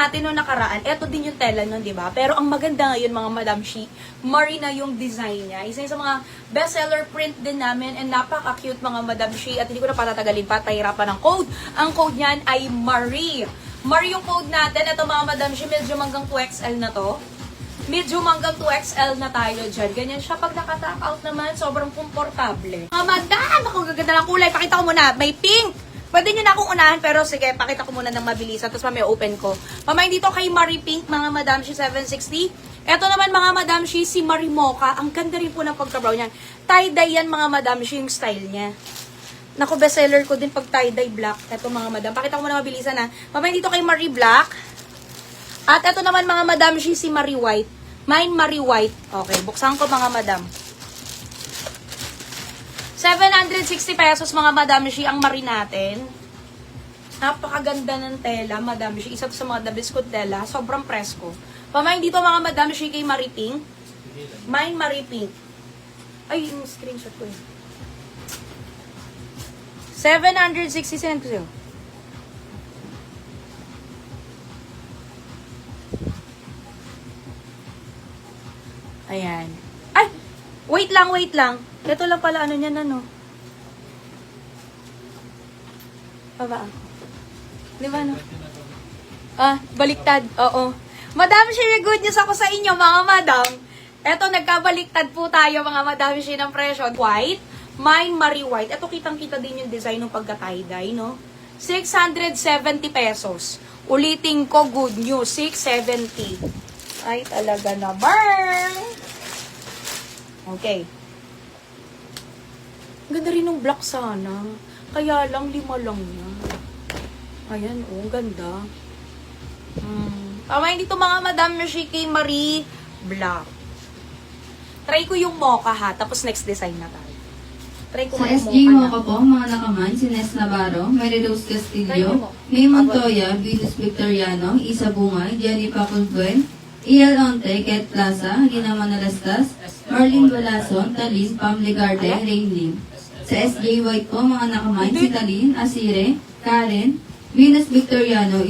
natin nung nakaraan, eto din yung tela nun, di ba? Pero ang maganda ngayon, mga Madam Shi, Marina yung design niya. Isa yung sa mga bestseller print din namin and napaka-cute mga Madam Shi. At hindi ko na patatagalin pa, tahirapan ng code. Ang code niyan ay Marie. Marie yung code natin. Ito mga Madam Shi, medyo hanggang 2XL na to. Medyo hanggang 2XL na tayo dyan. Ganyan siya. Pag naka-tuck out naman, sobrang komportable. Mga Madam, ako gaganda ng kulay. Pakita ko muna. May pink. Pwede nyo na akong unahan, pero sige, pakita ko muna ng mabilisan, tapos mamaya open ko. Pamain dito kay Marie Pink, mga Madam Shi 760. Ito naman mga Madam Shi, si Marie Mocha. Ang ganda rin po ng pagka-brown niyan. Tie-dye yan mga Madam Shi, yung style niya. Naku, bestseller ko din pag tie-dye black. Ito mga Madam. Pakita ko muna mabilisan ha. Pamain dito kay Marie Black. At ito naman mga Madam Shi, si Marie White. Mine Marie White. Okay, buksan ko mga Madam. 760 pesos mga Madam Shi ang Marie natin. Napakaganda ng tela, Madam Shi. Isa to sa mga Dabisco tela. Sobrang presko. Pamain dito mga Madam Shi kay Marie Pink. Mine Marie Pink. Ay, yung screenshot ko yun. 760 send ko sa'yo. Ayan. Ay! Wait lang. Ito lang pala, ano niyan, ano? Baba ako. Di ba, ano? Baliktad. Oo. Madam Shi, good news ako sa inyo, mga madam. Ito, nagkabaliktad po tayo, mga Madam Shi, ng presyo. White. Mine Marie White. Ito, kitang-kita din yung design ng pagka-tie-dye, no? 670 pesos. Ulitin ko, good news. 670. Ay, talaga naman. Okay. Ganda rin ng black sana. Kaya lang, 5 lang yan. Ayan, oh, ganda. Pamain dito mga Madam Shi kay Marie Black. Try ko yung mocha ha, tapos next design na tayo. Try ko Sa yung SG Mocha po, mga nakaman, si Nes Navarro, Mary Rose Castillo, May Montoya, Venus Victoriano, Isa Bungay, Jenny Paculbuen, Iel Onte, Ket Plaza, Lina Manalastas, Marlene Balason, Talin, Pam Legarde, Rain Lim. Sa SJ White po, mga nakaman, si Talin, Asire, Karen, Venus Victoriano,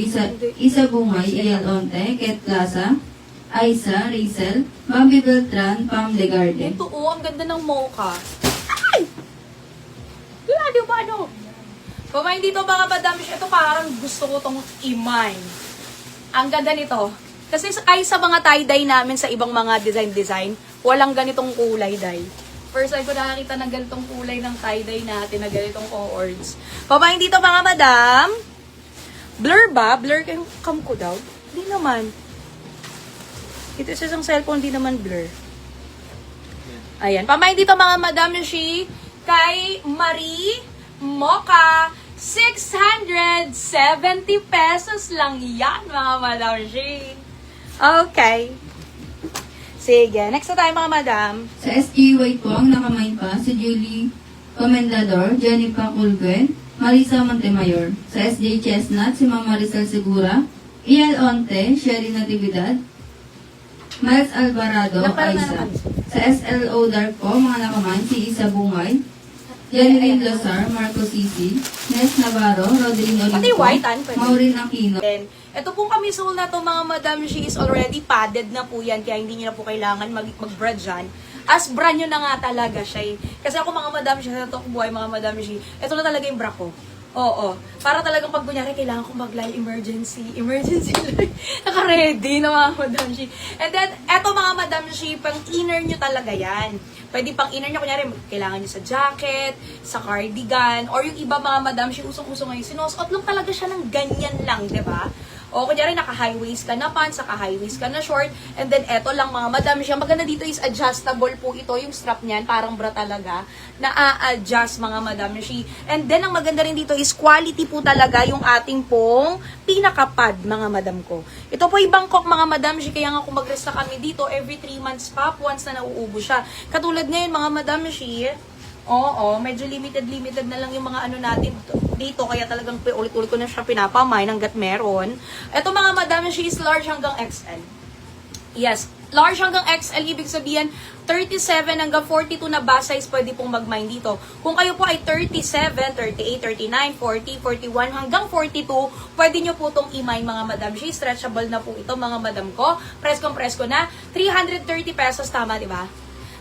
Isa Bungay, Iel Onte, Ket Plaza, Aisa, Rizel, Bambi Beltran, Pam Legarde. Ito oh, ang ganda ng mocha. Ay! Di ba ano? Pamain dito mga Madam Shi, ito parang gusto ko tong i-mine. Ang ganda nito. Kasi ay sa mga tie-dye namin sa ibang mga design, walang ganitong kulay dye. First time ko nakakita ng ganitong kulay ng tie-dye natin, na ganitong cords. Pamain dito mga Madam. Blur ba? Blur kayong cam ko daw? Hindi naman. Ito sa isang cellphone, hindi naman blur. Ayan. Pamain dito mga Madam Shi kay Marie Mocha. 670 pesos lang yan mga Madam Shi. Okay. Sige. Next na tayo mga Madam. Sa SG White po, ang nakamain pa, si Julie Comendador, Jenny Paculbuen, Marisa Montemayor. Sa SJ Chestnut, si Ma'am Maricel Segura, Iel Onte, Sherry Natividad, Miles Alvarado, Aisa. Sa SLO Dark po, mga nakaman, si Isa Bungay, Jenny Lozar, Marco Sisi, Nes Navarro, Rodrigo Pati Olimpo, white, Maureen Aquino. Ito pong camisole na to mga Madam Shi is already padded na po yan, kaya hindi nyo na po kailangan mag-bra dyan. As bra nyo na nga talaga siya. Kasi ako mga Madam Shi, sa toong buhay mga Madam Shi, ito na talaga yung bra ko. Oo. Para talagang pag kunyari, kailangan kong mag-line emergency line. Naka-ready na mga Madam Shi. And then, eto mga Madam Shi, pang inner nyo talaga yan. Pwede pang inner nyo, kunyari, kailangan nyo sa jacket, sa cardigan, or yung iba mga Madam Shi, usong-usong ngayon, sinusuot lang talaga siya ng ganyan lang, diba? O kunyari, naka-high waist ka na pants, naka-high waist ka na short, and then eto lang mga Madam Shi. Ang maganda dito is adjustable po ito, yung strap niyan, parang bra talaga, na-a-adjust mga Madam Shi. And then, ang maganda rin dito is quality po talaga yung ating pong pinaka-pad, mga Madam ko. Ito po yung Bangkok, mga Madam Shi, kaya nga kung mag-resta kami dito, every 3 months pa, once na nauubo siya. Katulad ngayon, mga Madam Shi, oo, medyo limited na lang yung mga ano natin dito, kaya talagang ulit-ulit ko na siya pinapamay hanggat meron. Ito mga Madam Shi is large hanggang XL. Yes, Large hanggang XL, ibig sabihin 37 hanggang 42 na bust size pwede pong mag-mine dito. Kung kayo po ay 37, 38, 39, 40, 41 hanggang 42, pwede nyo po itong i-mine mga madam. Stretchable na po ito mga madam ko. Presko na. 330 pesos, tama diba?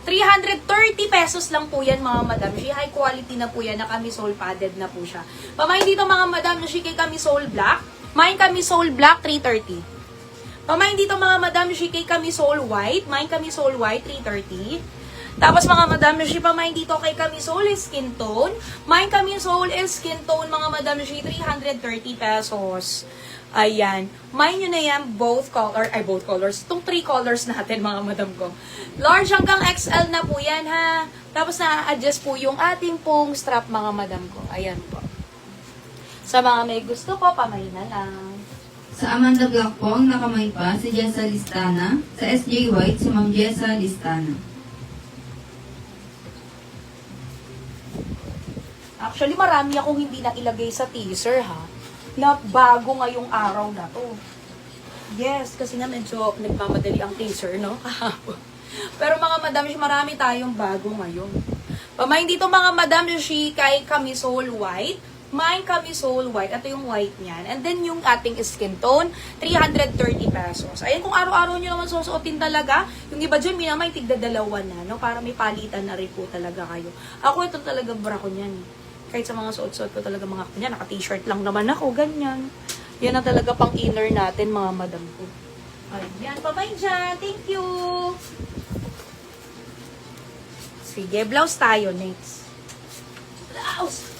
330 pesos lang po yan mga madam. High quality na po yan, na camisole padded na po siya. Pamain dito mga madam, kay camisole black. Main camisole black, 330. Pamain dito mga madam, kay camisole white. Main camisole white, 330. Tapos mga madam, pamain dito kay camisole skin tone. Main camisole skin tone mga madam, 330 pesos. Ayan. Main nyo na yan, both colors. Itong 3 colors natin, mga madam ko. Large hanggang XL na po yan, ha. Tapos na-adjust po yung ating pong strap, mga madam ko. Ayan po. Sa mga may gusto po, pamay na lang. Sa Amanda Black po, ang nakamay pa, si Jessa Listana. Sa SJ White, si Ma'am Jessa Listana. Actually, marami akong hindi na ilagay sa teaser, ha. Na bago ngayong araw na to. Yes, kasi nga medyo nagmamadali ang teaser, no? Pero mga madam, marami tayong bago ngayon. Pamain dito mga madam, kay camisole white. Main camisole white. Ito yung white niyan. And then yung ating skin tone, 330 pesos. Ayan, kung araw-araw nyo naman susuotin talaga, yung iba dyan, minamay tigdadalawa na, no? Para may palitan na rin po talaga kayo. Ako, ito talaga bra ko niyan. Kahit sa mga suot-suot ko talaga mga kanya, naka-t-shirt lang naman ako, ganyan. Yan ang talaga pang inner natin, mga madam ko. Ayan, bye-bye dyan. Thank you. Sige, blouse tayo next. Blouse!